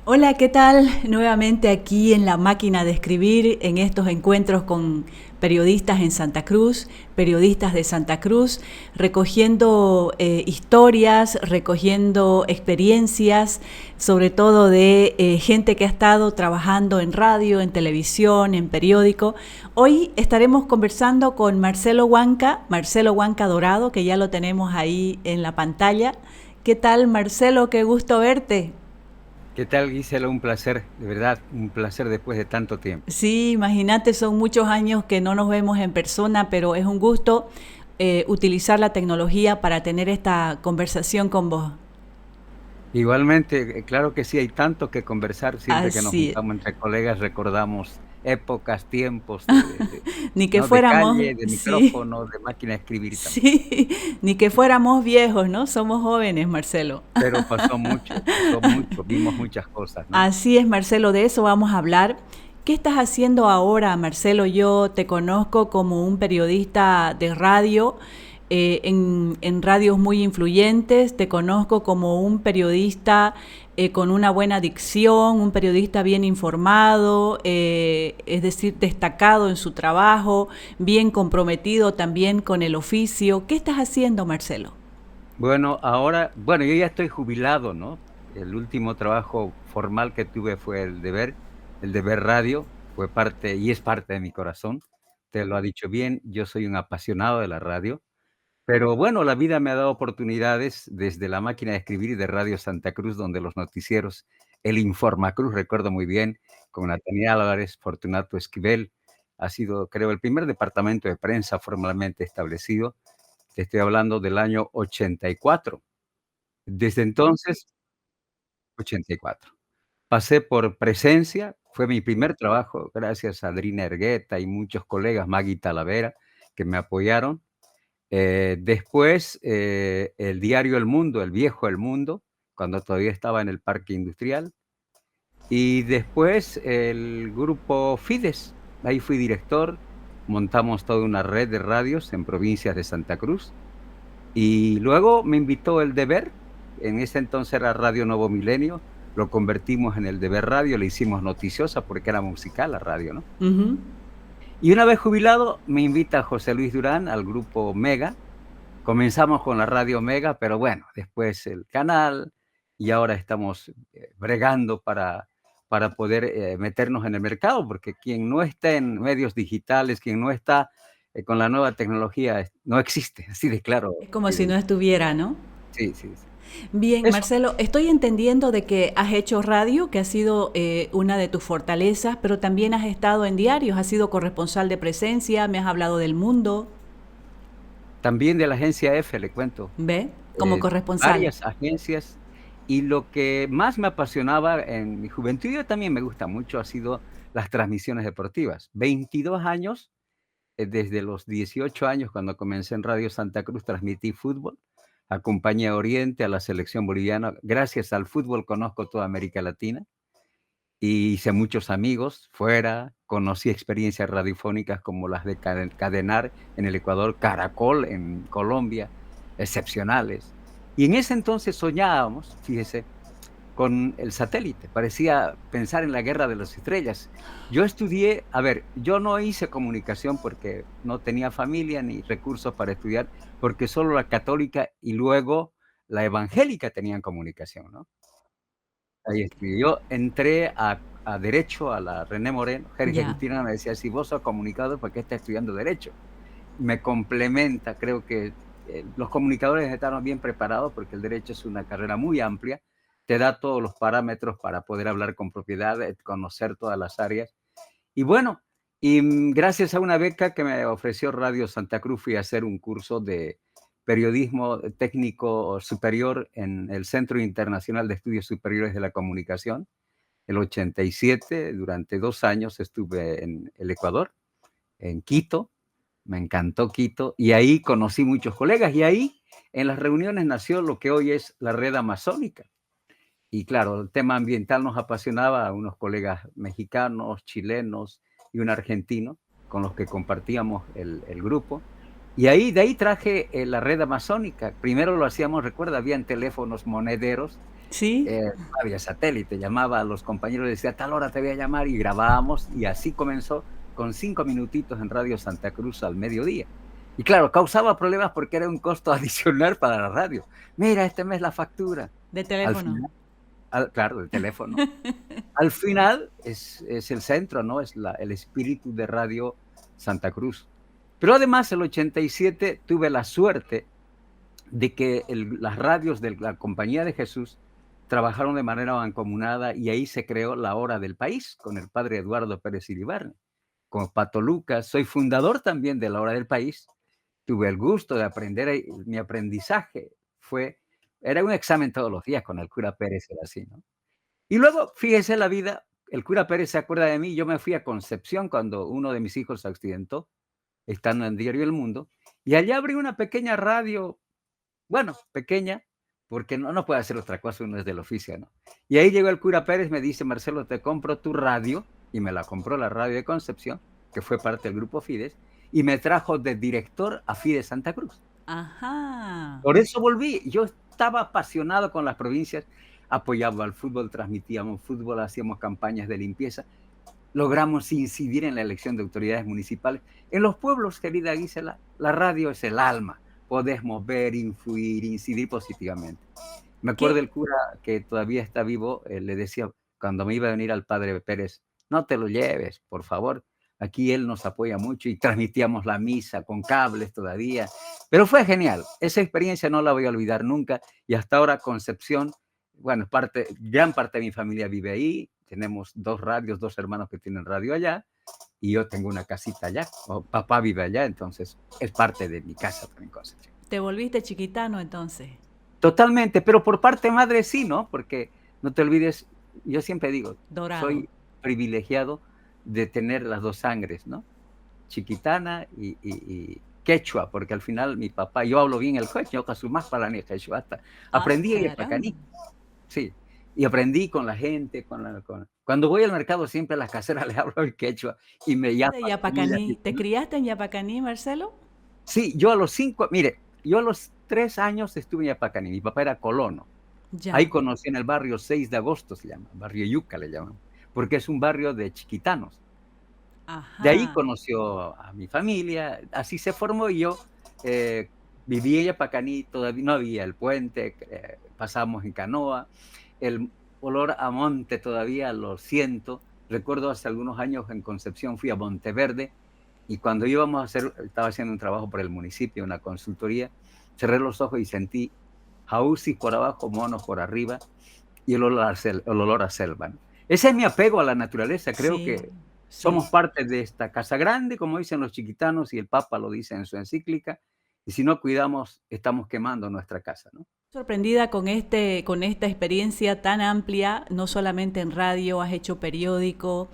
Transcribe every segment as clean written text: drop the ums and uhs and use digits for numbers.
Hola, ¿qué tal? Nuevamente aquí en la máquina de escribir, en estos encuentros con periodistas en Santa Cruz, periodistas de Santa Cruz, recogiendo historias, recogiendo experiencias, sobre todo de gente que ha estado trabajando en radio, en televisión, en periódico. Hoy estaremos conversando con Marcelo Huanca Dorado, que ya lo tenemos ahí en la pantalla. ¿Qué tal, Marcelo? Qué gusto verte. ¿Qué tal, Gisela? Un placer, de verdad, un placer después de tanto tiempo. Sí, imagínate, son muchos años que no nos vemos en persona, pero es un gusto utilizar la tecnología para tener esta conversación con vos. Igualmente, claro que sí, hay tanto que conversar, siempre que nos Así es. juntamos entre colegas recordamos épocas, tiempos Ni que ¿no? De fuéramos, calle, de sí, micrófono, de máquina de escribir también. sí, ni que fuéramos viejos, ¿no? Somos jóvenes, Marcelo. Pero pasó mucho, vimos muchas cosas, ¿no? Así es, Marcelo, de eso vamos a hablar. ¿Qué estás haciendo ahora, Marcelo? Yo te conozco como un periodista de radio, en radios muy influyentes, te conozco como un periodista con una buena dicción, un periodista bien informado, es decir, destacado en su trabajo, bien comprometido también con el oficio. ¿Qué estás haciendo, Marcelo? Bueno, bueno, yo ya estoy jubilado, ¿no? El último trabajo formal que tuve fue el Deber Radio, fue parte y es parte de mi corazón. Te lo ha dicho bien, yo soy un apasionado de la radio, pero bueno, la vida me ha dado oportunidades desde la máquina de escribir de Radio Santa Cruz, donde los noticieros, el Informacruz, recuerdo muy bien, con Natalia Álvarez, Fortunato Esquivel, ha sido, creo, el primer departamento de prensa formalmente establecido. Te estoy hablando del año 84. Desde entonces, 84. Pasé por Presencia, fue mi primer trabajo, gracias a Adrina Ergueta y muchos colegas, Maggie Talavera, que me apoyaron. Después, el diario El Mundo, el viejo El Mundo, cuando todavía estaba en el Parque Industrial. Y después el grupo Fides, ahí fui director, montamos toda una red de radios en provincias de Santa Cruz. Y luego me invitó El Deber, en ese entonces era Radio Nuevo Milenio, lo convertimos en El Deber Radio, le hicimos noticiosa porque era musical la radio, ¿no? Ujú. Y una vez jubilado, me invita José Luis Durán al grupo Mega. Comenzamos con la radio Mega, pero bueno, después el canal y ahora estamos bregando para poder meternos en el mercado, porque quien no está en medios digitales, quien no está con la nueva tecnología, no existe, así de claro. Es como Así si de- no estuviera, ¿no? Sí, sí, sí. Bien, Eso. Marcelo, estoy entendiendo de que has hecho radio, que ha sido una de tus fortalezas, pero también has estado en diarios, has sido corresponsal de Presencia, me has hablado del Mundo, También de la agencia F, le cuento, ¿ve? Como corresponsal. varias agencias, y lo que más me apasionaba en mi juventud, y también me gusta mucho, ha sido las transmisiones deportivas. 22 años, desde los 18 años, cuando comencé en Radio Santa Cruz, transmití fútbol, acompañé a Oriente, a la selección boliviana. Gracias al fútbol conozco toda América Latina. Y hice muchos amigos fuera, conocí experiencias radiofónicas como las de Cadenar en el Ecuador, Caracol en Colombia, excepcionales. Y en ese entonces soñábamos, fíjese, con el satélite, parecía pensar en la guerra de las estrellas. Yo estudié, a ver, yo no hice comunicación porque no tenía familia ni recursos para estudiar, porque solo la católica y luego la evangélica tenían comunicación, ¿no? Ahí estoy. Yo entré a derecho a la René Moreno. Jorge Ya. Justina me decía: "Si vos sos comunicador, ¿por qué estás estudiando derecho?". Me complementa, creo que, los comunicadores estamos bien preparados, porque el derecho es una carrera muy amplia, te da todos los parámetros para poder hablar con propiedad, conocer todas las áreas. Y bueno, gracias a una beca que me ofreció Radio Santa Cruz, fui a hacer un curso de periodismo técnico superior en el Centro Internacional de Estudios Superiores de la Comunicación. El 87, durante 2 años estuve en el Ecuador, en Quito, me encantó Quito, y ahí conocí muchos colegas, y ahí en las reuniones nació lo que hoy es la red amazónica. Y claro, el tema ambiental nos apasionaba a unos colegas mexicanos, chilenos y un argentino con los que compartíamos el grupo. Y de ahí traje la red amazónica. Primero lo hacíamos, recuerda, habían teléfonos monederos Sí, no había satélite, llamaba a los compañeros y decía: "A tal hora te voy a llamar", y grabábamos, y así comenzó con 5 minutitos en Radio Santa Cruz al mediodía. Y claro, causaba problemas porque era un costo adicional para la radio. "Mira, este mes la factura". de Al teléfono. final claro, el teléfono. Al final es el centro, ¿no? Es el espíritu de Radio Santa Cruz. Pero además, el 87 tuve la suerte de que las radios de la Compañía de Jesús trabajaron de manera mancomunada y ahí se creó La Hora del País con el padre Eduardo Pérez Iribarne, con Pato Lucas. Soy fundador también de La Hora del País. Tuve el gusto de aprender, mi aprendizaje era un examen todos los días con el cura Pérez, era así, ¿no? Y luego, fíjese la vida, el cura Pérez se acuerda de mí, yo me fui a Concepción cuando uno de mis hijos se accidentó, estando en Diario El Mundo, y allá abrí una pequeña radio, bueno, pequeña, porque no puede hacer otra cosa, uno es del oficio, ¿no? Y ahí llegó el cura Pérez, me dice: "Marcelo, te compro tu radio", y me la compró la radio de Concepción, que fue parte del grupo Fides, y me trajo de director a Fides Santa Cruz. Ajá. Por eso volví. Yo estaba apasionado con las provincias, apoyaba al fútbol, transmitíamos fútbol, hacíamos campañas de limpieza, logramos incidir en la elección de autoridades municipales. En los pueblos, querida Gisela, la radio es el alma. Podemos ver, influir, incidir positivamente. Me acuerdo ¿Qué? el cura que todavía está vivo, le decía cuando me iba a venir al padre Pérez: "No te lo lleves, por favor". Aquí él nos apoya mucho y transmitíamos la misa con cables todavía. Pero fue genial. Esa experiencia no la voy a olvidar nunca y hasta ahora Concepción, bueno, gran parte de mi familia vive ahí. Tenemos 2 radios, 2 hermanos que tienen radio allá y yo tengo una casita allá. Papá vive allá, entonces es parte de mi casa también Concepción. ¿Te volviste chiquitano entonces? Totalmente, pero por parte madre sí, ¿no? Porque no te olvides, yo siempre digo, Dorado. soy privilegiado de tener las 2 sangres, ¿no? Chiquitana y quechua, porque al final mi papá, yo hablo bien el quechua, más para ni quechua, hasta Ah, aprendí en caramba. Yapacaní, sí, y aprendí con la gente, cuando voy al mercado siempre a las caseras les hablo el quechua y me De llaman comida. Yapacaní. ¿Te criaste en Yapacaní, Marcelo? Sí, yo a los 5, mire, yo a los 3 años estuve en Yapacaní, mi papá era colono. Ahí Ya. conocí en el barrio 6 de agosto, se llama, barrio Yuca le llaman, porque es un barrio de chiquitanos. De ahí Ajá. conoció a mi familia, así se formó y yo, eh, viví en Yapacaní, todavía no había el puente, pasábamos en canoa, el olor a monte todavía lo siento. Recuerdo hace algunos años en Concepción fui a Monteverde y cuando íbamos a hacer estaba haciendo un trabajo por el municipio, una consultoría, cerré los ojos y sentí jauzis por abajo, monos por arriba y el olor a selva, ¿no? Ese es mi apego a la naturaleza. Creo Sí, que sí. somos parte de esta casa grande, como dicen los chiquitanos, y el Papa lo dice en su encíclica, y si no cuidamos, estamos quemando nuestra casa, ¿no? Sorprendida con esta experiencia tan amplia, no solamente en radio, has hecho periódico,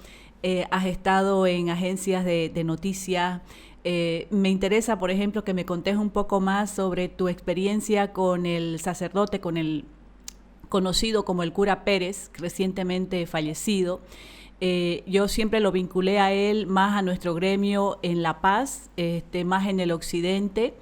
has estado en agencias de noticias. Me interesa, por ejemplo, que me contes un poco más sobre tu experiencia con el sacerdote, con el conocido como el cura Pérez, recientemente fallecido. Yo siempre lo vinculé a él más a nuestro gremio en La Paz, más en el occidente.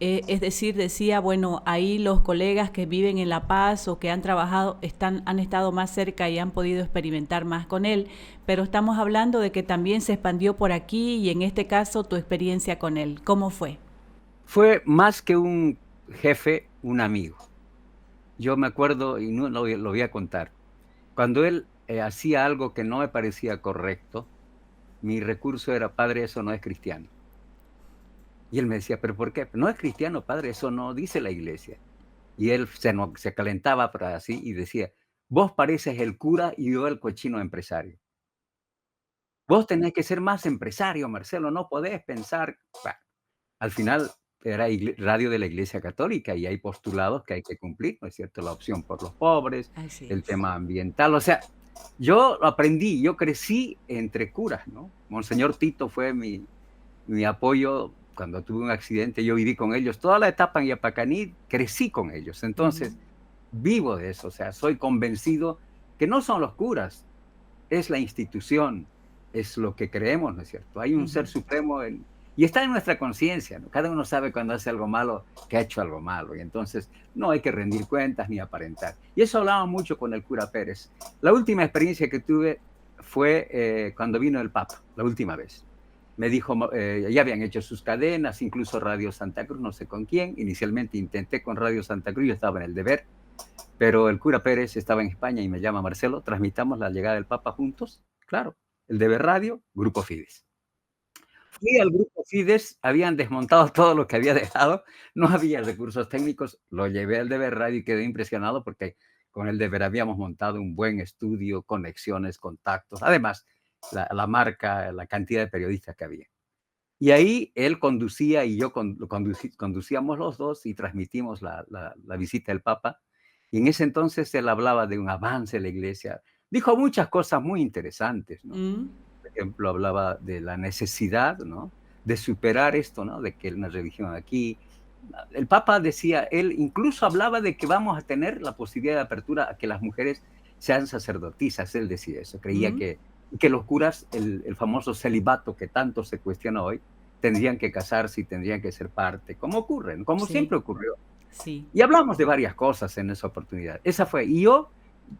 Es decir, decía, bueno, ahí los colegas que viven en La Paz o que han trabajado han estado más cerca y han podido experimentar más con él, pero estamos hablando de que también se expandió por aquí y en este caso tu experiencia con él, ¿cómo fue? Fue más que un jefe, un amigo. Yo me acuerdo, y no lo voy a contar, cuando él, hacía algo que no me parecía correcto, mi recurso era: "Padre, eso no es cristiano". Y él me decía: "¿Pero por qué?". "No es cristiano, padre, eso no dice la iglesia". Y él se calentaba para así y decía: "Vos pareces el cura y yo el cochino empresario. Vos tenés que ser más empresario, Marcelo, no podés pensar". Bueno, al final era radio de la Iglesia Católica y hay postulados que hay que cumplir, ¿no es cierto? La opción por los pobres, Así el es. tema ambiental, o sea, yo lo aprendí, yo crecí entre curas, ¿no? Monseñor Tito fue mi apoyo cuando tuve un accidente, yo viví con ellos toda la etapa en Yapacaní, crecí con ellos. Entonces, Mm, vivo de eso, o sea, soy convencido que no son los curas, es la institución, es lo que creemos, ¿no es cierto? Hay un ser ujú. supremo Y está en nuestra conciencia, ¿no? Cada uno sabe cuando hace algo malo que ha hecho algo malo. Y entonces no hay que rendir cuentas ni aparentar. Y eso hablaba mucho con el cura Pérez. La última experiencia que tuve fue cuando vino el Papa, la última vez. Me dijo, ya habían hecho sus cadenas, incluso Radio Santa Cruz, no sé con quién. Inicialmente intenté con Radio Santa Cruz, yo estaba en el deber, pero el cura Pérez estaba en España y me llama Marcelo, transmitamos la llegada del Papa juntos. Claro, el deber radio, Grupo Fides. Fui al Grupo Fides, habían desmontado todo lo que había dejado, no había recursos técnicos, lo llevé al deber radio y quedé impresionado porque con el deber habíamos montado un buen estudio, conexiones, contactos, además la marca, la cantidad de periodistas que había. Y ahí él conducía y yo conducíamos los dos y transmitimos la visita del Papa. Y en ese entonces él hablaba de un avance de la iglesia. Dijo muchas cosas muy interesantes, ¿no? Mm, Por ejemplo, hablaba de la necesidad, ¿no? De superar esto, ¿no? De que una religión aquí. El Papa decía, él incluso hablaba de que vamos a tener la posibilidad de apertura a que las mujeres sean sacerdotisas. Él decía eso, creía mm, que los curas, el famoso celibato que tanto se cuestiona hoy, tendrían que casarse y tendrían que ser parte, como ocurren, como sí, siempre ocurrió. sí. Y hablamos de varias cosas en esa oportunidad. Esa fue. Y yo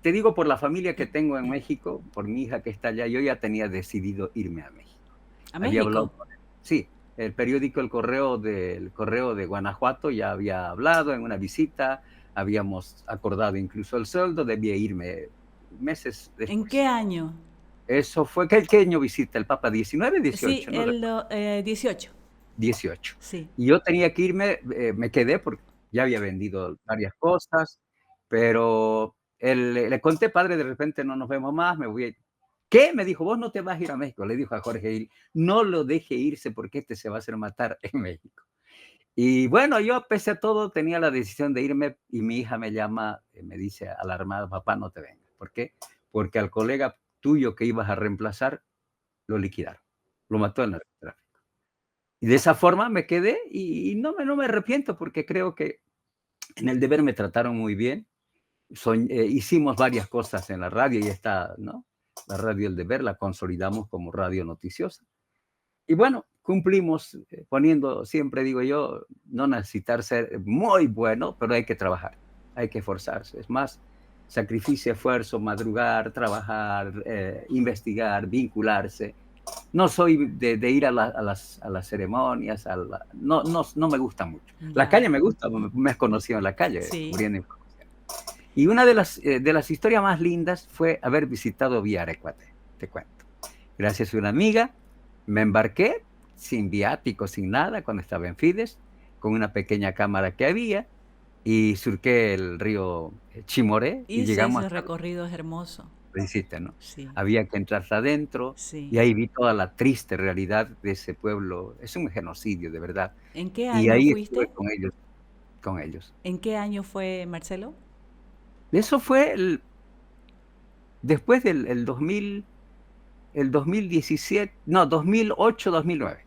te digo, por la familia que tengo en México, por mi hija que está allá, yo ya tenía decidido irme a México. ¿A Había hablado México? con él. Sí, el periódico El Correo de Guanajuato ya había hablado en una visita, habíamos acordado incluso el sueldo, debía irme meses ¿En qué después. año? Eso fue, ¿qué año visita el Papa? ¿19, Sí, 18? No recuerdo. 18. 18. Sí. Y yo tenía que irme, me quedé porque ya había vendido varias cosas, pero le conté, padre, de repente no nos vemos más, me voy a ir. ¿Qué? Me dijo, vos no te vas a ir a México. Le dijo a Jorge Gil, no lo deje irse porque este se va a hacer matar en México. Y bueno, yo pese a todo tenía la decisión de irme y mi hija me llama, me dice alarmada, papá, no te vengas. ¿Por qué? Porque al colega tuyo que ibas a reemplazar, lo liquidaron. Lo mató el narcotráfico. Y de esa forma me quedé y no me arrepiento porque creo que en el deber me trataron muy bien. Hicimos varias cosas en la radio y está, ¿no? La radio El Deber la consolidamos como radio noticiosa. Y bueno, cumplimos poniendo, siempre digo yo, no necesitar ser muy bueno, pero hay que trabajar, hay que esforzarse. Es más, sacrificio, esfuerzo, madrugar, trabajar, investigar, vincularse. No soy de ir a las ceremonias, no me gusta mucho. La Ya. calle me gusta, me has conocido en la calle, Sí. cubriendo información. Y una de las historias más lindas fue haber visitado Villarecuate, te cuento. Gracias a una amiga, me embarqué sin viático, sin nada, cuando estaba en Fides, con una pequeña cámara que había, y surqué el río Chimoré y Hice llegamos ese hasta recorrido, es hermoso. lo hiciste, ¿no? Sí, Había que entrar adentro sí. y ahí vi toda la triste realidad de ese pueblo. Es un genocidio, de verdad. ¿En qué Y año ahí estuve fuiste? con ellos, con ellos. ¿En qué año fue, Marcelo? Eso fue después del el 2017, no, 2008, 2009,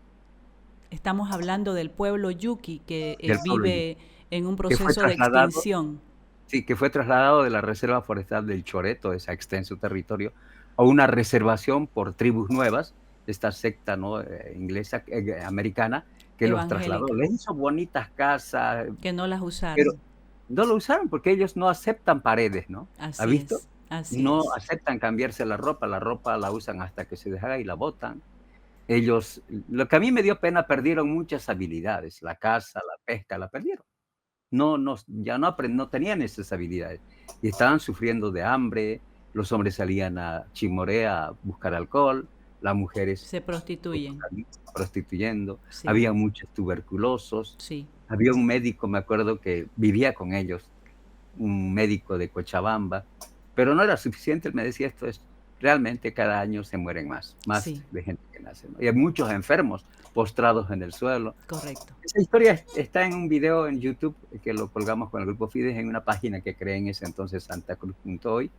Estamos hablando del pueblo Yuki que del pueblo vive en un que fue proceso de trasladado, extinción. sí, que fue trasladado de la Reserva Forestal del Choreto, ese extenso territorio, a una reservación por tribus nuevas, esta secta, ¿no? Inglesa, americana, que los trasladó. Evangélica, Les hizo bonitas casas, que no las pero usaron. no lo usaron porque ellos no aceptan paredes, ¿no? ¿Ha Así visto? es, así No es. aceptan cambiarse la ropa la usan hasta que se deshaga y la botan. Ellos, lo que a mí me dio pena, perdieron muchas habilidades, la caza, la pesca, la perdieron. Ya no tenían esas habilidades y estaban sufriendo de hambre. Los hombres salían a Chimoré a buscar alcohol, las mujeres Se prostituyen. prostituyendo, Sí, había muchos tuberculosos, sí. había un médico, me acuerdo, que vivía con ellos, un médico de Cochabamba, pero no era suficiente. Él me decía, esto es realmente cada año se mueren más Sí, de gente que nace, ¿no? Y hay muchos enfermos postrados en el suelo. correcto. Esa historia está en un video en YouTube que lo colgamos con el grupo Fides en una página que creé en ese entonces, santacruz.hoy,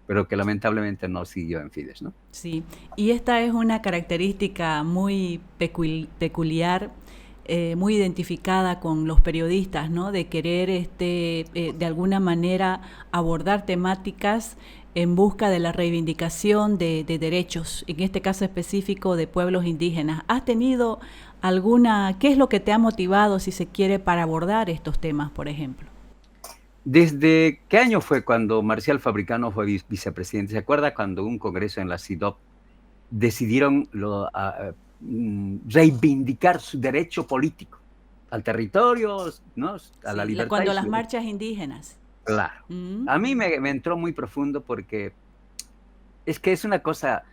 pero que lamentablemente no siguió en Fides, ¿no? Sí, y esta es una característica muy peculiar, muy identificada con los periodistas, ¿no? De querer, de alguna manera, abordar temáticas en busca de la reivindicación de derechos, en este caso específico de pueblos indígenas. ¿Has tenido ¿Qué es lo que te ha motivado, si se quiere, para abordar estos temas, por ejemplo? ¿Desde qué año fue cuando Marcial Fabricano fue vicepresidente? ¿Se acuerda cuando un congreso en la CIDOP decidieron reivindicar su derecho político al territorio, ¿no? A la Sí, libertad y cuando su las derecho? marchas indígenas. Claro. Mm, A mí me entró muy profundo porque es que es una cosa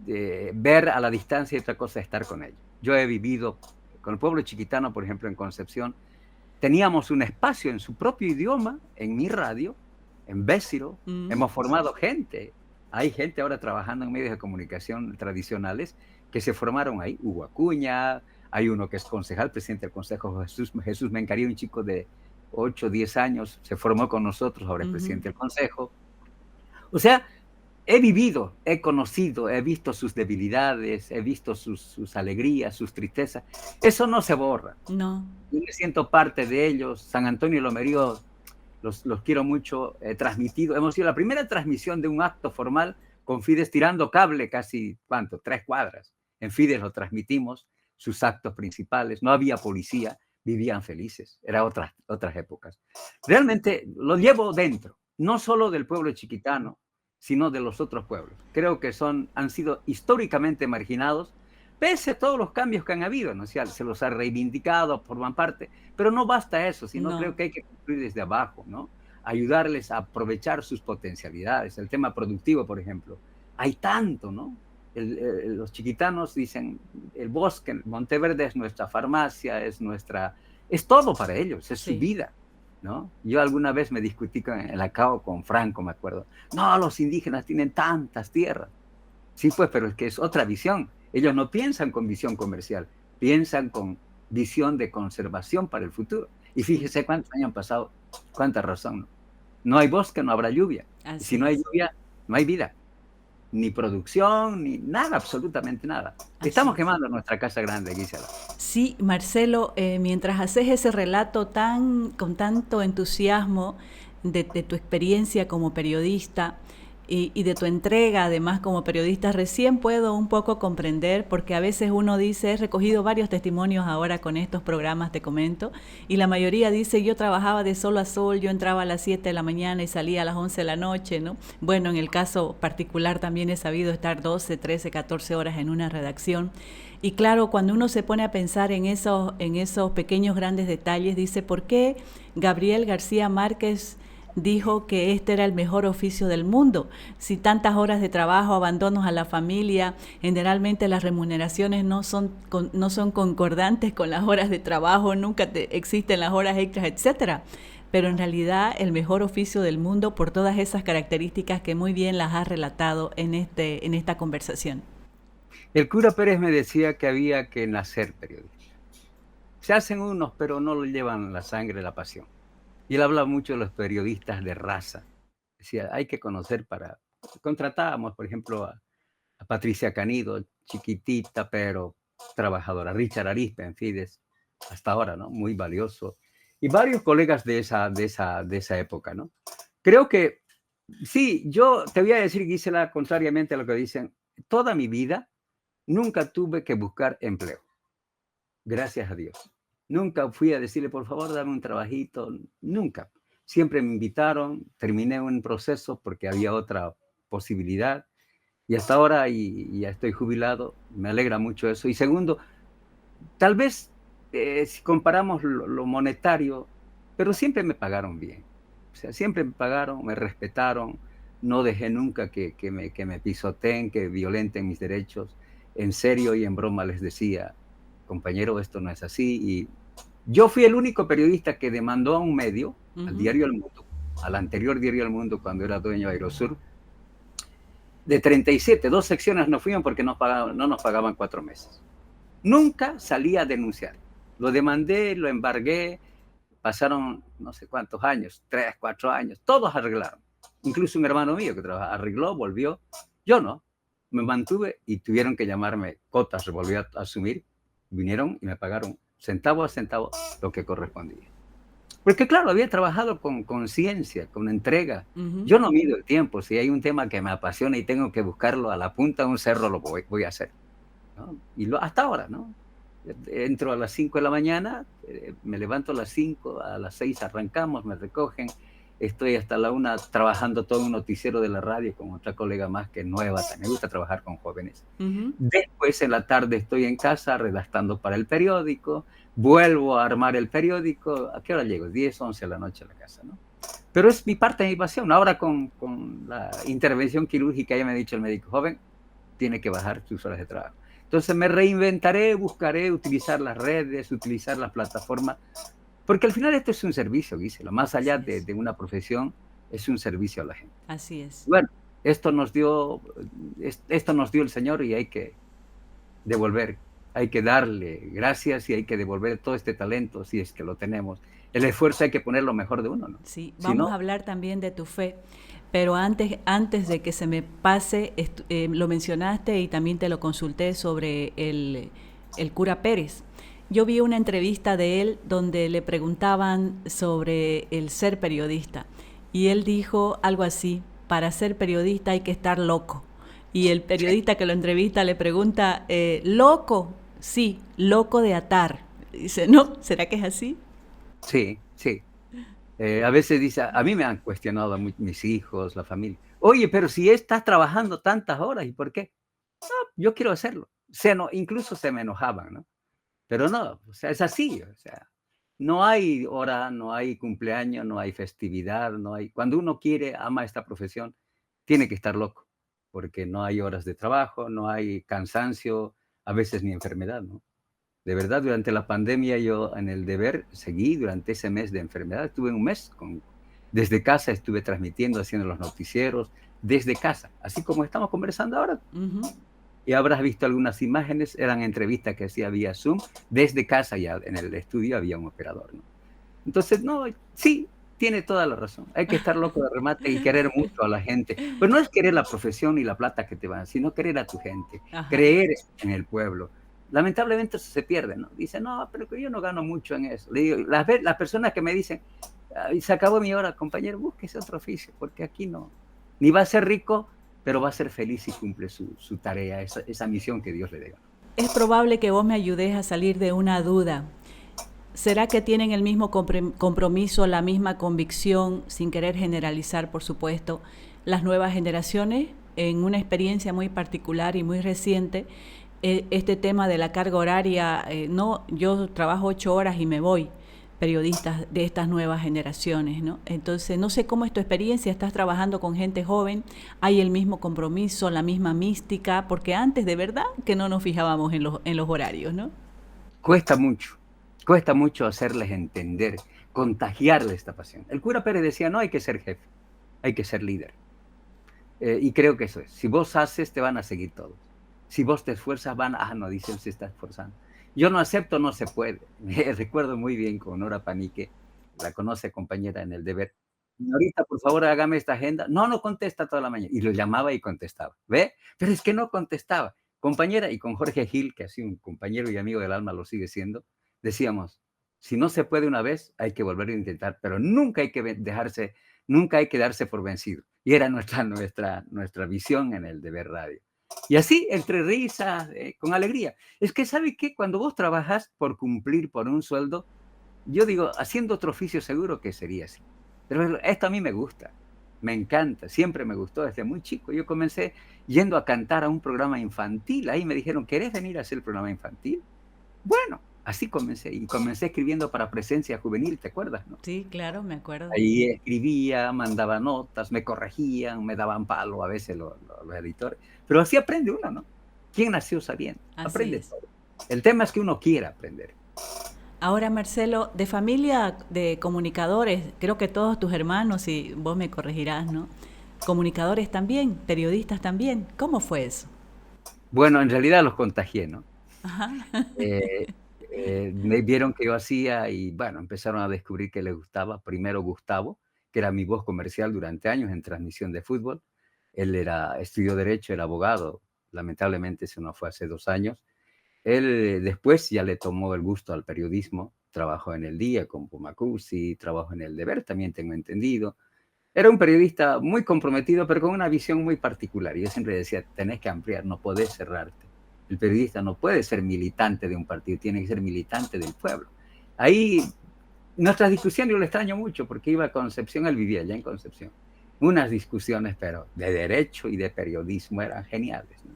de ver a la distancia y otra cosa estar con ellos. Yo he vivido con el pueblo chiquitano, por ejemplo, en Concepción. Teníamos un espacio en su propio idioma, en mi radio, en Bésiro. mm, Hemos formado gente. Hay gente ahora trabajando en medios de comunicación tradicionales que se formaron ahí. Hugo Acuña, hay uno que es concejal, presidente del Consejo, Jesús Mencaría, un chico de 8 o 10 años, se formó con nosotros, ahora es ujú. presidente del Consejo. O sea, he vivido, he conocido, he visto sus debilidades, he visto sus alegrías, sus tristezas. Eso no se borra. No, Yo me siento parte de ellos. San Antonio y Lomerío los quiero mucho. He transmitido, hemos sido la primera transmisión de un acto formal con Fides tirando cable casi, ¿cuánto? 3 cuadras. En Fides lo transmitimos, sus actos principales. No había policía, vivían felices. Eran otras épocas. Realmente lo llevo dentro, no solo del pueblo chiquitano, sino de los otros pueblos. Creo que han sido históricamente marginados, pese a todos los cambios que han habido, ¿no? O sea, se los ha reivindicado, forman parte, pero no basta eso, sino creo no. que hay que construir desde abajo, ¿no? Ayudarles a aprovechar sus potencialidades. El tema productivo, por ejemplo. Hay tanto, ¿no? Los chiquitanos dicen, el bosque, el Monteverde es nuestra farmacia, es todo para ellos, es su Sí. vida, ¿no? Yo alguna vez me discutí en la CAO con Franco, me acuerdo. No, los indígenas tienen tantas tierras. Sí, pues, pero es que es otra visión. Ellos no piensan con visión comercial, piensan con visión de conservación para el futuro. Y Sí, fíjese cuántos años han pasado, cuánta razón, ¿no? No hay bosque, no habrá lluvia. Y si así no hay es, lluvia, no hay vida. Ni producción, ni nada, absolutamente nada. así Estamos es. quemando nuestra casa grande, Gisela. Sí, Marcelo, mientras haces ese relato con tanto entusiasmo de tu experiencia como periodista y de tu entrega además como periodista, recién puedo un poco comprender, porque a veces uno dice, he recogido varios testimonios ahora con estos programas, te comento, y la mayoría dice, yo trabajaba de sol a sol, yo entraba a las 7 de la mañana y salía a las 11 de la noche, ¿no? Bueno, en el caso particular también he sabido estar 12, 13, 14 horas en una redacción. Y claro, cuando uno se pone a pensar en esos pequeños grandes detalles, dice, ¿por qué Gabriel García Márquez dijo que este era el mejor oficio del mundo? Si tantas horas de trabajo, abandonos a la familia, generalmente las remuneraciones no son concordantes con las horas de trabajo, nunca existen las horas extras, etcétera. Pero en realidad el mejor oficio del mundo por todas esas características que muy bien las has relatado en esta conversación. El cura Pérez me decía que había que nacer periodista. Se hacen unos, pero no lo llevan la sangre, la pasión. Y él habla mucho de los periodistas de raza. Decía, hay que conocer para... Contratábamos, por ejemplo, a Patricia Canido, chiquitita, pero trabajadora. Richard Arispe, en Fides, hasta ahora, ¿no? Muy valioso. Y varios colegas de esa época, ¿no? Creo que, sí, yo te voy a decir, Gisela, contrariamente a lo que dicen, toda mi vida nunca tuve que buscar empleo. Gracias a Dios. Nunca fui a decirle, por favor, dame un trabajito. Nunca. Siempre me invitaron, terminé un proceso porque había otra posibilidad. Y hasta ahora y ya estoy jubilado, me alegra mucho eso. Y segundo, tal vez si comparamos lo monetario, pero siempre me pagaron bien. O sea, siempre me pagaron, me respetaron, no dejé nunca que me pisoteen, que violenten mis derechos. En serio y en broma les decía, compañero, esto no es así. Y yo fui el único periodista que demandó a un medio, al Ujú. diario El Mundo, al anterior diario El Mundo, cuando era dueño de Aerosur, de 37, 2 secciones no fuimos porque no nos pagaban 4 meses. Nunca salí a denunciar. Lo demandé, lo embargué, pasaron no sé cuántos años, 3, 4 años, todos arreglaron. Incluso un hermano mío que arregló, volvió. Yo no, me mantuve y tuvieron que llamarme cotas, se volvió a asumir. Vinieron y me pagaron centavo a centavo lo que correspondía. Porque claro, había trabajado con conciencia, con entrega. Ujú. Yo no mido el tiempo. Si hay un tema que me apasiona y tengo que buscarlo a la punta de un cerro, voy a hacer, ¿no? Y hasta ahora, ¿no? Entro a las 5 de la mañana, me levanto a las 5, a las 6 arrancamos, me recogen, estoy hasta la 1 trabajando todo un noticiero de la radio con otra colega más que es nueva, me gusta trabajar con jóvenes. Ujú. Después en la tarde estoy en casa redactando para el periódico, vuelvo a armar el periódico, ¿a qué hora llego? 10, 11 de la noche a la casa, ¿no? Pero es mi parte de mi pasión. Ahora con la intervención quirúrgica ya me ha dicho el médico, joven, tiene que bajar sus horas de trabajo. Entonces me reinventaré, buscaré utilizar las redes, utilizar las plataformas, porque al final esto es un servicio, Gisela, más allá Así es, de una profesión, es un servicio a la gente. así es. Bueno, esto nos dio, esto nos dio el Señor y hay que devolver, hay que darle gracias y hay que devolver todo este talento si es que lo tenemos. El esfuerzo hay que poner lo mejor de uno, ¿no? Sí, Si vamos no, a hablar también de tu fe, pero antes de que se me pase, lo mencionaste y también te lo consulté sobre el cura Pérez. Yo vi una entrevista de él donde le preguntaban sobre el ser periodista y él dijo algo así, para ser periodista hay que estar loco. Y el periodista que lo entrevista le pregunta, ¿loco? Sí, loco de atar. Dice, ¿no? ¿Será que es así? sí, sí. A veces dice, a mí me han cuestionado mis hijos, la familia. Oye, pero si estás trabajando tantas horas, ¿y por qué? No, yo quiero hacerlo. No, incluso se me enojaban, ¿no? Pero no, o sea, es así, o sea, no hay hora, no hay cumpleaños, no hay festividad, no hay. Cuando uno quiere, ama esta profesión, tiene que estar loco, porque no hay horas de trabajo, no hay cansancio, a veces ni enfermedad, ¿no? De verdad, durante la pandemia yo en el deber seguí durante ese mes de enfermedad. Estuve un mes desde casa, estuve transmitiendo, haciendo los noticieros desde casa, así como estamos conversando ahora. Ujú. Y habrás visto algunas imágenes, eran entrevistas que hacía vía Zoom. Desde casa ya en el estudio había un operador, ¿no? Entonces, no, sí, tiene toda la razón. Hay que estar loco de remate y querer mucho a la gente. Pues no es querer la profesión y la plata que te van, sino querer a tu gente, Ajá. creer en el pueblo. Lamentablemente eso se pierde, ¿no? Dice, no, pero que yo no gano mucho en eso. Le digo, las personas que me dicen, "Ay, se acabó mi hora, compañero, búsquese otro oficio, porque aquí no. Ni va a ser rico, pero va a ser feliz y cumple su tarea, esa misión que Dios le dé. Es probable que vos me ayudes a salir de una duda. ¿Será que tienen el mismo compromiso, la misma convicción, sin querer generalizar, por supuesto, las nuevas generaciones? En una experiencia muy particular y muy reciente, este tema de la carga horaria, no, yo trabajo 8 horas y me voy, periodistas de estas nuevas generaciones, ¿no? Entonces, no sé cómo es tu experiencia, estás trabajando con gente joven, hay el mismo compromiso, la misma mística, porque antes de verdad que no nos fijábamos en los horarios, ¿no? Cuesta mucho, cuesta mucho hacerles entender, contagiarles esta pasión. El cura Pérez decía, no hay que ser jefe, hay que ser líder. Y creo que eso es. Si vos haces, te van a seguir todos. Si vos te esfuerzas, no, dice él se está esforzando. Yo no acepto, no se puede. Me recuerdo muy bien con Nora Panique, la conoce compañera en el deber. Señorita, por favor, hágame esta agenda. No, no contesta toda la mañana. Y lo llamaba y contestaba. ¿Ve? Pero es que no contestaba. Compañera, y con Jorge Gil, que ha sido un compañero y amigo del alma, lo sigue siendo, decíamos, si no se puede una vez, hay que volver a intentar, pero nunca hay que dejarse, nunca hay que darse por vencido. Y era nuestra visión en el deber radio. Y así, entre risas, con alegría. Es que, ¿sabe qué? Cuando vos trabajas por cumplir por un sueldo, yo digo, haciendo otro oficio seguro que sería así. Pero esto a mí me gusta, me encanta, siempre me gustó desde muy chico. Yo comencé yendo a cantar a un programa infantil. Ahí me dijeron, ¿querés venir a hacer el programa infantil? Bueno, así comencé. Y comencé escribiendo para Presencia Juvenil, ¿te acuerdas, no? Sí, claro, me acuerdo. Ahí escribía, mandaba notas, me corregían, me daban palo a veces los editores. Pero así aprende uno, ¿no? ¿Quién nació sabiendo? Así Aprende es. todo. El tema es que uno quiera aprender. Ahora, Marcelo, de familia de comunicadores, creo que todos tus hermanos, y vos me corregirás, ¿no? Comunicadores también, periodistas también. ¿Cómo fue eso? Bueno, en realidad los contagié, ¿no? Ajá. Eh, me vieron que yo hacía y, bueno, empezaron a descubrir que les gustaba. Primero Gustavo, que era mi voz comercial durante años en transmisión de fútbol. Él estudió derecho, era abogado. Lamentablemente se nos fue hace 2 años. Él después ya le tomó el gusto al periodismo. Trabajó en El Día con Pumacusi, trabajó en El Deber, también tengo entendido. Era un periodista muy comprometido, pero con una visión muy particular. Y yo siempre decía, tenés que ampliar, no podés cerrarte. El periodista no puede ser militante de un partido, tiene que ser militante del pueblo. Ahí nuestras discusiones yo lo extraño mucho porque iba a Concepción, él vivía allá en Concepción. Unas discusiones, pero de derecho y de periodismo eran geniales, ¿no?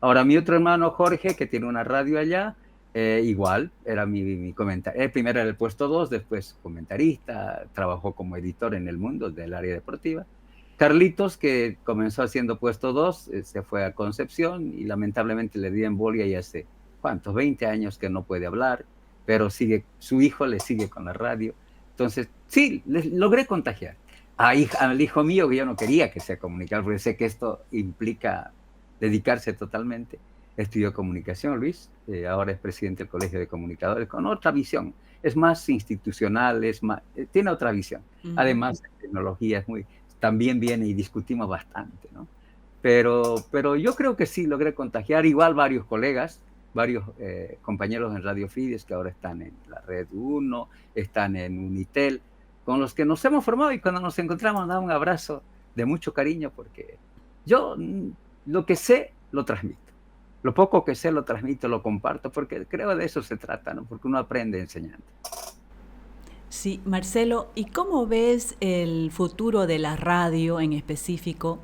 Ahora, mi otro hermano Jorge, que tiene una radio allá, igual, era mi comentario. Primero era el puesto 2, después comentarista, trabajó como editor en El Mundo del área deportiva. Carlitos, que comenzó haciendo puesto 2, se fue a Concepción y lamentablemente le dio embolia y hace, ¿cuántos? 20 años que no puede hablar, pero sigue, su hijo le sigue con la radio. Entonces, sí, les logré contagiar. Al hijo mío, que yo no quería que sea comunicador, porque sé que esto implica dedicarse totalmente. Estudió comunicación, Luis, ahora es presidente del Colegio de Comunicadores, con otra visión. Es más institucional, tiene otra visión. Además, la tecnología es también viene y discutimos bastante, ¿no? Pero yo creo que sí logré contagiar, igual varios colegas, varios compañeros en Radio Fides que ahora están en la Red 1, están en Unitel, con los que nos hemos formado, y cuando nos encontramos nos da un abrazo de mucho cariño, porque yo lo que sé lo transmito. Lo poco que sé lo transmito, lo comparto, porque creo de eso se trata, ¿no? Porque uno aprende enseñando. Sí, Marcelo, ¿y cómo ves el futuro de la radio en específico?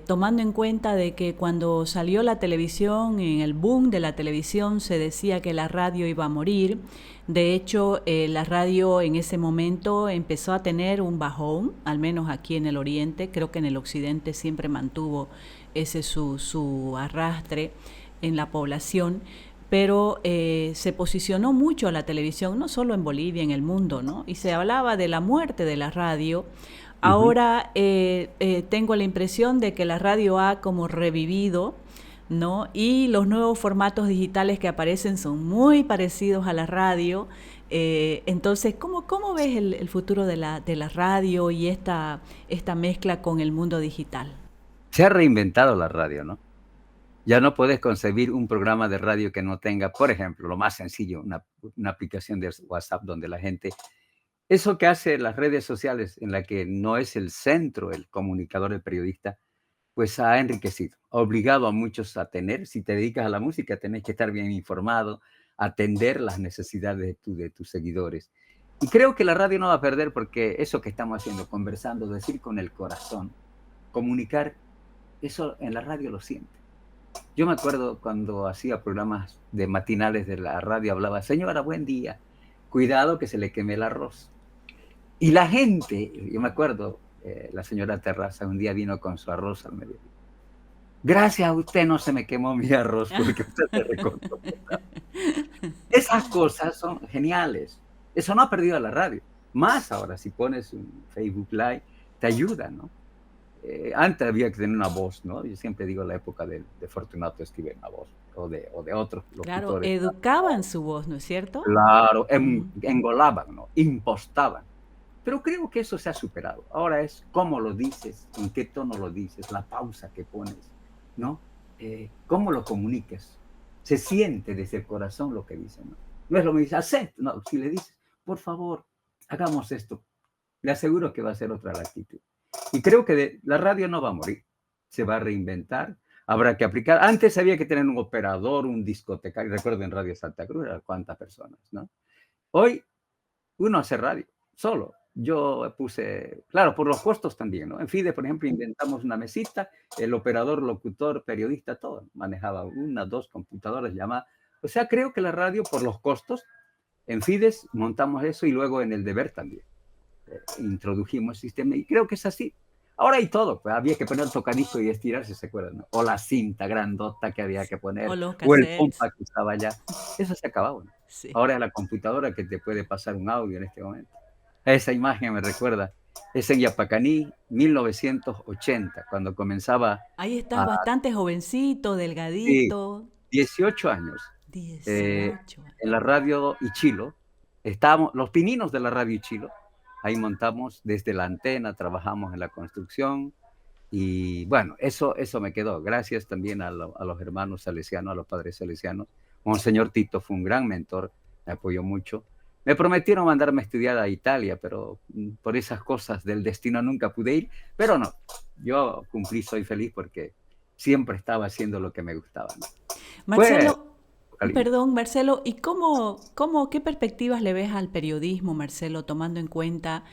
Tomando en cuenta de que cuando salió la televisión, en el boom de la televisión, se decía que la radio iba a morir. De hecho, la radio en ese momento empezó a tener un bajón, al menos aquí en el oriente. Creo que en el occidente siempre mantuvo ese su arrastre en la población, pero se posicionó mucho la televisión, no solo en Bolivia, en el mundo, ¿no? Y se hablaba de la muerte de la radio. Ahora tengo la impresión de que la radio ha como revivido, ¿no? Y los nuevos formatos digitales que aparecen son muy parecidos a la radio. Entonces, ¿cómo ves el futuro de la radio y esta mezcla con el mundo digital? Se ha reinventado la radio, ¿no? Ya no puedes concebir un programa de radio que no tenga, por ejemplo, lo más sencillo, una aplicación de WhatsApp donde la gente... Eso que hace las redes sociales, en la que no es el centro el comunicador, el periodista, pues ha enriquecido, ha obligado a muchos a tener, si te dedicas a la música, tenés que estar bien informado, atender las necesidades de tus seguidores. Y creo que la radio no va a perder, porque eso que estamos haciendo, conversando, decir con el corazón, comunicar, eso en la radio lo siente. Yo me acuerdo cuando hacía programas de matinales de la radio, hablaba, señora, buen día, cuidado que se le queme el arroz. Y la gente, yo me acuerdo, la señora Terraza un día vino con su arroz al mediodía. Gracias a usted no se me quemó mi arroz, porque usted se recortó. Esas cosas son geniales. Eso no ha perdido la radio. Más ahora, si pones un Facebook Live, te ayuda, ¿no? Antes había que tener una voz, ¿no? Yo siempre digo la época de Fortunato Esquivel, una voz, o de otros Claro, locutores. educaban su voz, ¿no es cierto? Claro, engolaban, ¿no? Impostaban. Pero creo que eso se ha superado. Ahora es cómo lo dices, en qué tono lo dices, la pausa que pones, ¿no? Cómo lo comunicas. Se siente desde el corazón lo que dicen, ¿no? No es lo que dice, acepto. No, si le dices, por favor, hagamos esto, le aseguro que va a ser otra la actitud. Y creo que la radio no va a morir, se va a reinventar, habrá que aplicar. Antes había que tener un operador, un discotecario. Recuerdo en Radio Santa Cruz, cuántas personas, ¿no? Hoy uno hace radio solo. Yo puse, claro, por los costos también, ¿no? En FIDE, por ejemplo, inventamos una mesita, el operador, locutor, periodista, todo. Manejaba 1, 2 computadoras llamadas. O sea, creo que la radio, por los costos, en FIDES montamos eso, y luego en el Deber también. Introdujimos el sistema, y creo que es así. Ahora hay todo, pues había que poner el tocadisco y estirarse, ¿se acuerdan? ¿No? O la cinta grandota que había que poner, O los o el cassettes. pompa que estaba allá. Eso se acababa, ¿no? Sí. Ahora es la computadora que te puede pasar un audio en este momento. Esa imagen me recuerda, es en Yapacaní, 1980, cuando comenzaba Ahí estás a bastante jovencito, sí, delgadito. 18 años, 18. en la radio Ichilo. Estábamos, los pininos de la radio Ichilo, ahí montamos desde la antena, trabajamos en la construcción, y bueno, eso me quedó. Gracias también a los hermanos salesianos, a los padres salesianos. Monseñor Tito fue un gran mentor, me apoyó mucho. Me prometieron mandarme a estudiar a Italia, pero por esas cosas del destino nunca pude ir. Pero no, yo cumplí, soy feliz porque siempre estaba haciendo lo que me gustaba, ¿no? Fue Marcelo, apocalíptico. perdón, Marcelo, ¿y qué perspectivas le ves al periodismo, Marcelo, tomando en cuenta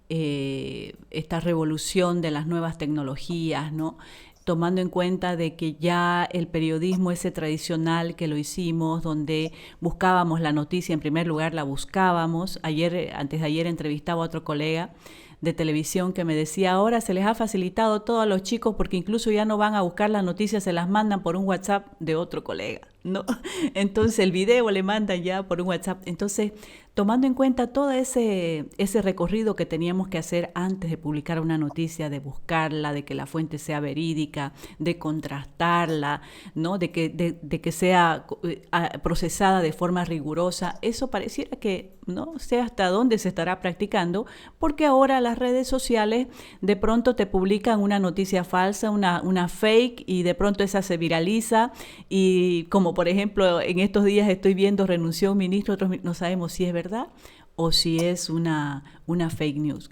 esta revolución de las nuevas tecnologías, ¿no? Tomando en cuenta de que ya el periodismo ese tradicional que lo hicimos, donde buscábamos la noticia, en primer lugar la buscábamos. Ayer, antes de ayer entrevistaba a otro colega de televisión que me decía, ahora se les ha facilitado todo a los chicos porque incluso ya no van a buscar las noticias, se las mandan por un WhatsApp de otro colega, ¿no? Entonces el video le mandan ya por un WhatsApp. Entonces, tomando en cuenta todo ese recorrido que teníamos que hacer antes de publicar una noticia, de buscarla, de que la fuente sea verídica, de contrastarla, ¿no? De que sea procesada de forma rigurosa, eso pareciera que no sé hasta dónde se estará practicando, porque ahora las redes sociales de pronto te publican una noticia falsa, una fake, y de pronto esa se viraliza, y como por ejemplo en estos días estoy viendo renunció un ministro, otros no sabemos si es verdad o si es una fake news.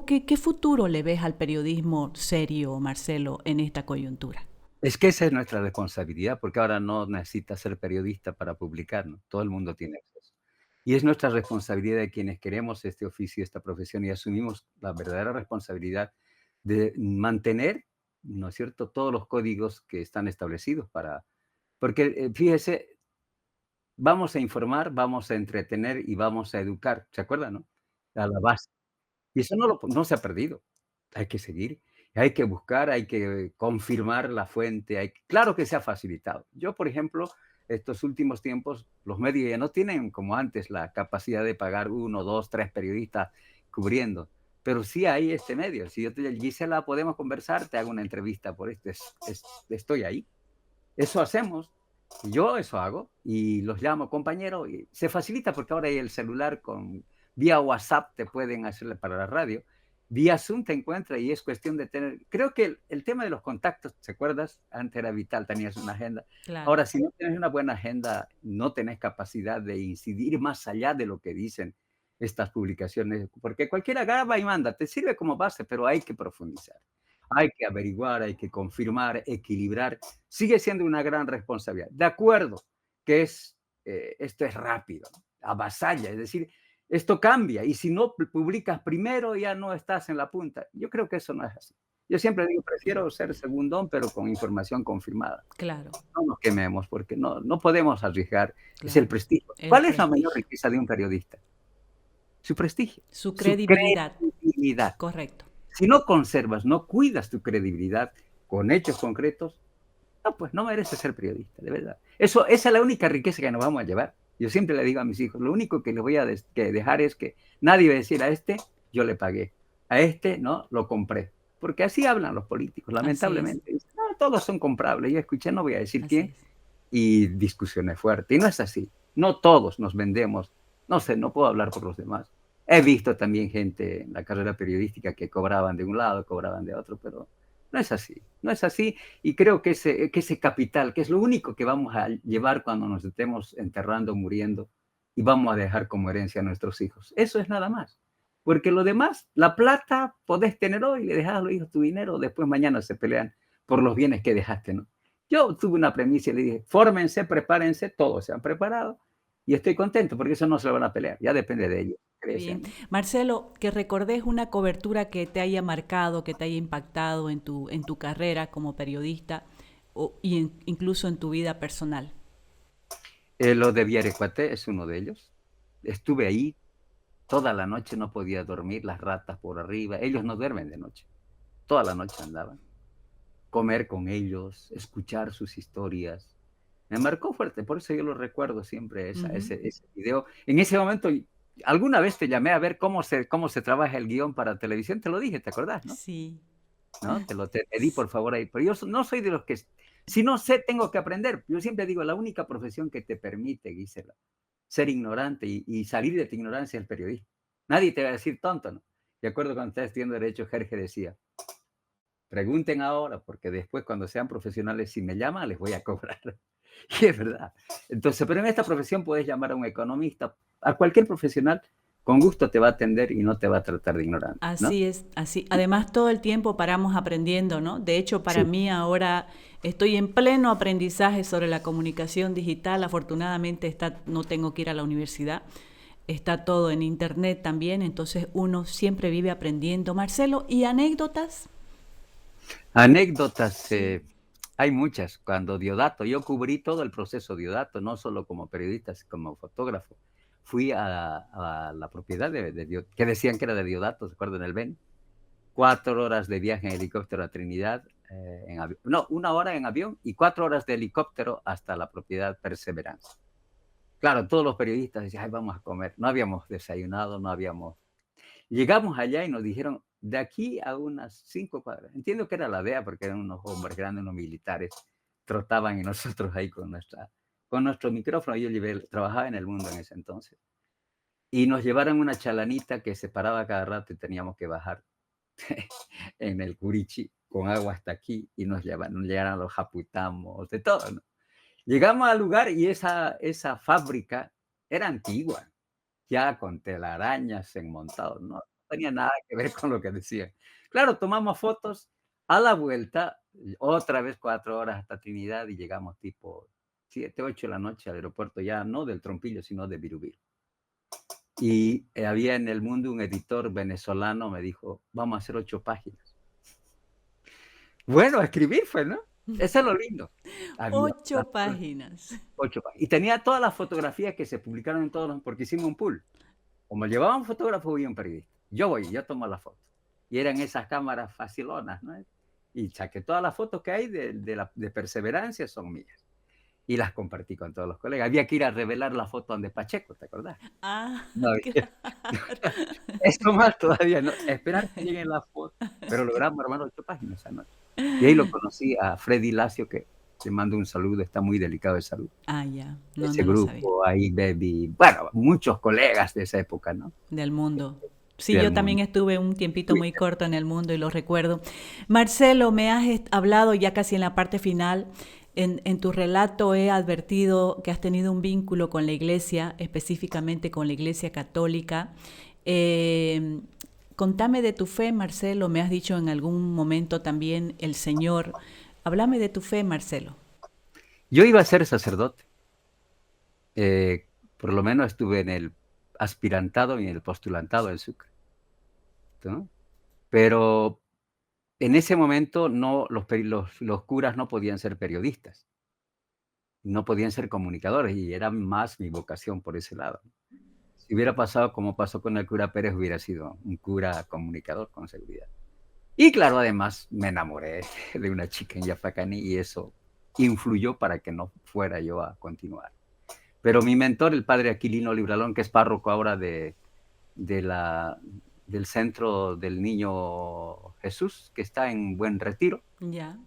¿Qué futuro le ves al periodismo serio, Marcelo, en esta coyuntura? Es que esa es nuestra responsabilidad, porque ahora no necesitas ser periodista para publicar, ¿no? Todo el mundo tiene acceso. Y es nuestra responsabilidad de quienes queremos este oficio, esta profesión, y asumimos la verdadera responsabilidad de mantener, ¿no es cierto?, todos los códigos que están establecidos para porque, fíjese, vamos a informar, vamos a entretener y vamos a educar, ¿se acuerdan, no? A la base. Y eso no se ha perdido. Hay que seguir, hay que buscar, hay que confirmar la fuente, claro que se ha facilitado. Yo, por ejemplo, estos últimos tiempos, los medios ya no tienen como antes la capacidad de pagar uno, 2, 3 periodistas cubriendo, pero sí hay este medio. Si yo te digo: "Gisela, podemos conversar, te hago una entrevista por esto", estoy ahí. Eso hacemos. Y yo eso hago y los llamo compañero y se facilita porque ahora hay el celular con vía WhatsApp te pueden hacerle para la radio, vía Zoom te encuentra y es cuestión de tener creo que el tema de los contactos, ¿te acuerdas? Antes era vital, tenías una agenda. Claro, Ahora, si no tienes una buena agenda, no tenés capacidad de incidir más allá de lo que dicen estas publicaciones, porque cualquiera graba y manda, te sirve como base, pero hay que profundizar. Hay que averiguar, hay que confirmar, equilibrar. Sigue siendo una gran responsabilidad. De acuerdo que esto es rápido, avasalla, es decir, esto cambia y si no publicas primero ya no estás en la punta. Yo creo que eso no es así. Yo siempre digo, prefiero ser segundón, pero con información confirmada. claro, No nos quememos porque no podemos arriesgar. Es el claro. prestigio. El ¿Cuál es la mayor prestigio, riqueza de un periodista? Su prestigio, su su credibilidad, credibilidad. correcto. Si no conservas, no cuidas tu credibilidad con hechos concretos, no, pues no mereces ser periodista, de verdad. Esa es la única riqueza que nos vamos a llevar. Yo siempre le digo a mis hijos, lo único que les voy a que dejar es que nadie va a decir a este, yo le pagué, a este, no, lo compré. Porque así hablan los políticos, Así es, lamentablemente. Dicen, no, todos son comprables. Yo escuché, no voy a decir así quién, es. y discusiones fuertes. Y no es así. No todos nos vendemos. No sé, no puedo hablar por los demás. He visto también gente en la carrera periodística que cobraban de un lado, cobraban de otro, pero no es así. No es así. Y creo que ese capital, que es lo único que vamos a llevar cuando nos estemos enterrando, muriendo, y vamos a dejar como herencia a nuestros hijos. Eso es nada más. Porque lo demás, la plata, podés tener hoy, le dejas a los hijos tu dinero, después mañana se pelean por los bienes que dejaste, ¿no? Yo tuve una premisa y le dije, fórmense, prepárense, todos se han preparado y estoy contento porque eso no se lo van a pelear, ya depende de ellos, Qué bien. créanme. Marcelo, que recordes una cobertura que te haya marcado, que te haya impactado en tu carrera como periodista incluso en tu vida personal. Lo de Villarecuate es uno de ellos. Estuve ahí toda la noche, no podía dormir, las ratas por arriba, ellos no duermen de noche, toda la noche andaban. Comer con ellos, escuchar sus historias. Me marcó fuerte, por eso yo lo recuerdo siempre, Ujú. ese video. En ese momento, alguna vez te llamé a ver cómo se trabaja el guión para televisión, te lo dije, ¿te acordás, no? Sí. ¿No? Te pedí por favor ahí, pero yo no soy de los que, si no sé, tengo que aprender. Yo siempre digo, la única profesión que te permite, Gisela, ser ignorante y salir de tu ignorancia es el periodismo. Nadie te va a decir tonto, ¿no? De acuerdo cuando estaba estudiando Derecho, Jerge decía, pregunten ahora, porque después cuando sean profesionales, si me llaman, les voy a cobrar. Y es verdad. Entonces, pero en esta profesión puedes llamar a un economista, a cualquier profesional, con gusto te va a atender y no te va a tratar de ignorante, ¿no? Así es, así. Además, todo el tiempo paramos aprendiendo, ¿no? De hecho, para Sí. mí ahora estoy en pleno aprendizaje sobre la comunicación digital. Afortunadamente no tengo que ir a la universidad. Está todo en internet también, entonces uno siempre vive aprendiendo. Marcelo, ¿y anécdotas? Anécdotas, Sí. hay muchas. Cuando Diodato, yo cubrí todo el proceso Diodato, no solo como periodista, sino como fotógrafo. Fui a la propiedad que decían que era de Diodato, ¿se acuerdan? El Ben. 4 horas de viaje en helicóptero a Trinidad, no, 1 hora en avión y 4 horas de helicóptero hasta la propiedad Perseverance. Claro, todos los periodistas decían, ay, vamos a comer. No habíamos desayunado, no habíamos. Llegamos allá y nos dijeron, de aquí a unas 5 cuadras. Entiendo que era la DEA porque eran unos hombres grandes, unos militares, trotaban y nosotros ahí con nuestro micrófono. Yo trabajaba en El Mundo en ese entonces. Y nos llevaron una chalanita que se paraba cada rato y teníamos que bajar en el Curichi con agua hasta aquí y nos llegaron los japutamos, de todo, ¿no? Llegamos al lugar y esa fábrica era antigua, ya con telarañas enmontados, no tenía nada que ver con lo que decían. Claro, tomamos fotos, a la vuelta, otra vez 4 horas hasta Trinidad y llegamos tipo 7, 8 de la noche al aeropuerto, ya no del Trompillo, sino de Virubiru. Y había en El Mundo un editor venezolano, me dijo, vamos a hacer 8 páginas. Bueno, a escribir fue, ¿no? Eso es lo lindo. Había las 8 páginas. 8 páginas. Y tenía todas las fotografías que se publicaron en todos los, porque hicimos un pool. Como llevaba un fotógrafo y un periodista. Yo tomo la foto. Y eran esas cámaras facilonas, ¿no? Y saqué todas las fotos que hay de Perseverancia son mías. Y las compartí con todos los colegas. Había que ir a revelar la foto donde Pacheco, ¿te acordás? Ah, No había. claro. Eso más todavía, ¿no? Esperar que lleguen las fotos. Pero logramos armar 8 páginas esa noche. Y ahí lo conocí a Freddy Lacio, que te mando un saludo, está muy delicado de salud. Ah, ya. No, Ese no lo sabía. grupo, ahí Baby, bueno, muchos colegas de esa época, ¿no? Del mundo. Sí, Del yo también mundo. estuve un tiempito muy corto en el mundo y lo recuerdo. Marcelo, me has hablado ya casi en la parte final. En tu relato he advertido que has tenido un vínculo con la iglesia, específicamente con la iglesia católica. Eh, Contame de tu fe, Marcelo. Me has dicho en algún momento también el Señor. Háblame de tu fe, Marcelo. Yo iba a ser sacerdote. Por lo menos estuve en el aspirantado y en el postulantado del Sucre, ¿no? Pero en ese momento no, los curas no podían ser periodistas, no podían ser comunicadores y era más mi vocación por ese lado. Si hubiera pasado como pasó con el cura Pérez, hubiera sido un cura comunicador con seguridad. Y claro, además me enamoré de una chica en Yafacaní y eso influyó para que no fuera yo a continuar. Pero mi mentor, el padre Aquilino Libralón, que es párroco ahora de la, del Centro del Niño Jesús, que está en Buen Retiro, Ya,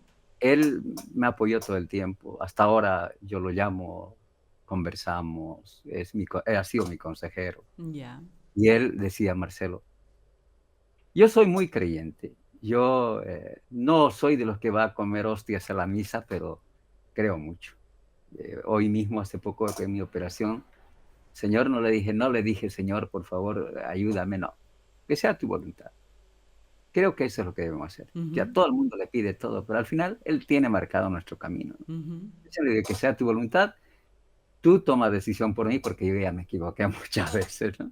él me apoyó todo el tiempo. Hasta ahora yo lo llamo, conversamos, ha sido mi consejero. ya. Y él decía, Marcelo, yo soy muy creyente. Yo no soy de los que va a comer hostias a la misa, pero creo mucho. Hoy mismo, hace poco, en mi operación, Señor, no le dije, Señor, por favor, ayúdame, no. Que sea tu voluntad. Creo que eso es lo que debemos hacer. Ya Ujú, todo el mundo le pide todo, pero al final Él tiene marcado nuestro camino, ¿no? ujú. Yo le digo, que sea tu voluntad, tú toma decisión por mí, porque yo ya me equivoqué muchas veces, ¿no?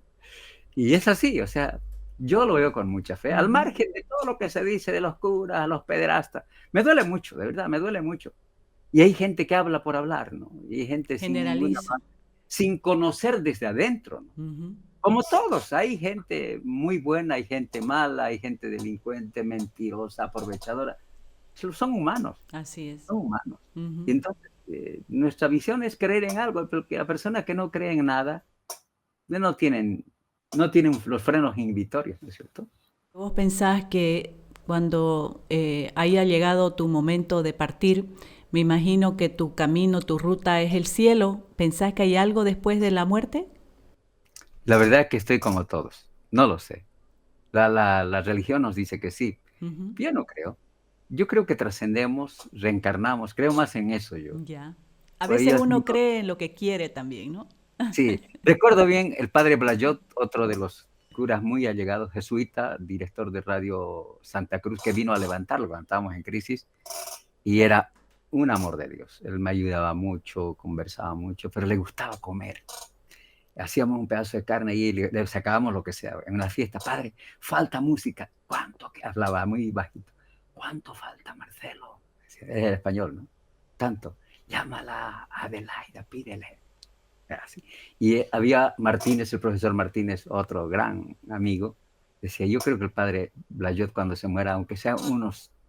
Y es así, o sea, yo lo veo con mucha fe, al Ujú. margen de todo lo que se dice de los curas, los pederastas. Me duele mucho, de verdad, me duele mucho. Y hay gente que habla por hablar, ¿no? Y hay gente sin ninguna Generaliza. base, sin conocer desde adentro, ¿no? Ujú. Como todos, hay gente muy buena, hay gente mala, hay gente delincuente, mentirosa, aprovechadora. Son humanos, Así es. son humanos. Y Ujú. entonces, nuestra visión es creer en algo, pero que la persona que no cree en nada, no tienen, no tienen los frenos inhibitorios, ¿no es cierto? ¿Vos pensás que cuando haya llegado tu momento de partir, me imagino que tu camino, tu ruta es el cielo? ¿Pensás que hay algo después de la muerte? La verdad es que estoy como todos, no lo sé. La religión nos dice que sí. Ujú. Yo no creo. Yo creo que trascendemos, reencarnamos, creo más en eso yo. Ya. A Pues veces ellos uno mismos. cree en lo que quiere también, ¿no? Sí, recuerdo bien el padre Blayot, otro de los curas muy allegados, jesuita, director de Radio Santa Cruz, que vino a levantarlo cuando estábamos en crisis, y era un amor de Dios. Él me ayudaba mucho, conversaba mucho, pero le gustaba comer. Hacíamos un pedazo de carne y le sacábamos lo que sea. En una fiesta, padre, falta música. ¿Cuánto? Que hablaba muy bajito. ¿Cuánto falta, Marcelo? Es español, ¿no? Tanto. Llámala a Adelaida, pídele. Así. Y había Martínez, el profesor Martínez, otro gran amigo, decía, yo creo que el padre Blayot cuando se muera, aunque sea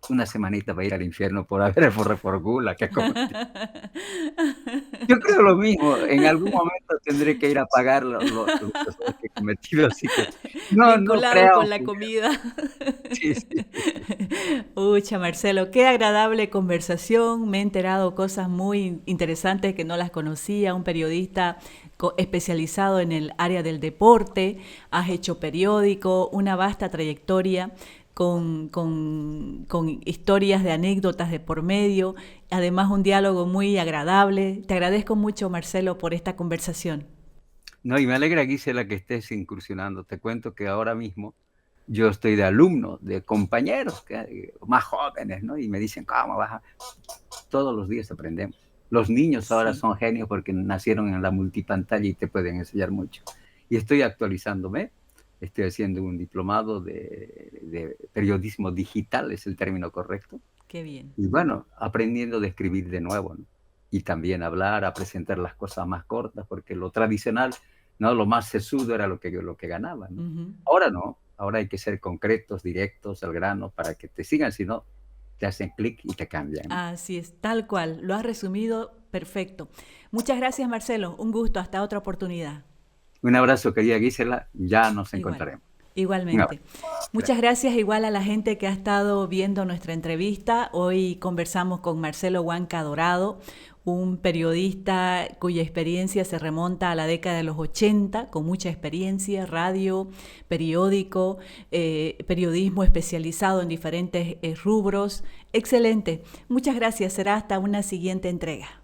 una semanita va a ir al infierno por haber por gula que cometió. Yo creo lo mismo, en algún momento tendré que ir a pagar los errores que he cometido, así que no Vinculado con creo la que comida. sí, sí. Ucha, Marcelo, qué agradable conversación. Me he enterado cosas muy interesantes que no las conocía. Un periodista especializado en el área del deporte, has hecho periódico, una vasta trayectoria con historias de anécdotas de por medio, además un diálogo muy agradable. Te agradezco mucho, Marcelo, por esta conversación. No, y me alegra, Gisela, que estés incursionando. Te cuento que ahora mismo yo estoy de alumno, de compañeros más jóvenes, ¿no? Y me dicen, ¿cómo vas a...? Todos los días aprendemos. Los niños ahora Sí. son genios porque nacieron en la multipantalla y te pueden enseñar mucho. Y estoy actualizándome, estoy haciendo un diplomado de periodismo digital, es el término correcto. Qué bien. Y bueno, aprendiendo de escribir de nuevo, ¿no? Y también hablar, a presentar las cosas más cortas, porque lo tradicional, ¿no? Lo más sesudo era lo que ganaba, ¿no? Ujú. Ahora no, ahora hay que ser concretos, directos, al grano, para que te sigan, si no, te hacen clic y te cambian, ¿no? Así es, tal cual. Lo has resumido perfecto. Muchas gracias, Marcelo. Un gusto. Hasta otra oportunidad. Un abrazo, querida Gisela, ya nos Igual. encontraremos. Un Igualmente. abrazo. Muchas gracias igual a la gente que ha estado viendo nuestra entrevista. Hoy conversamos con Marcelo Huanca Dorado, un periodista cuya experiencia se remonta a la década de los 80, con mucha experiencia, radio, periódico, periodismo especializado en diferentes rubros. Excelente. Muchas gracias. Será hasta una siguiente entrega.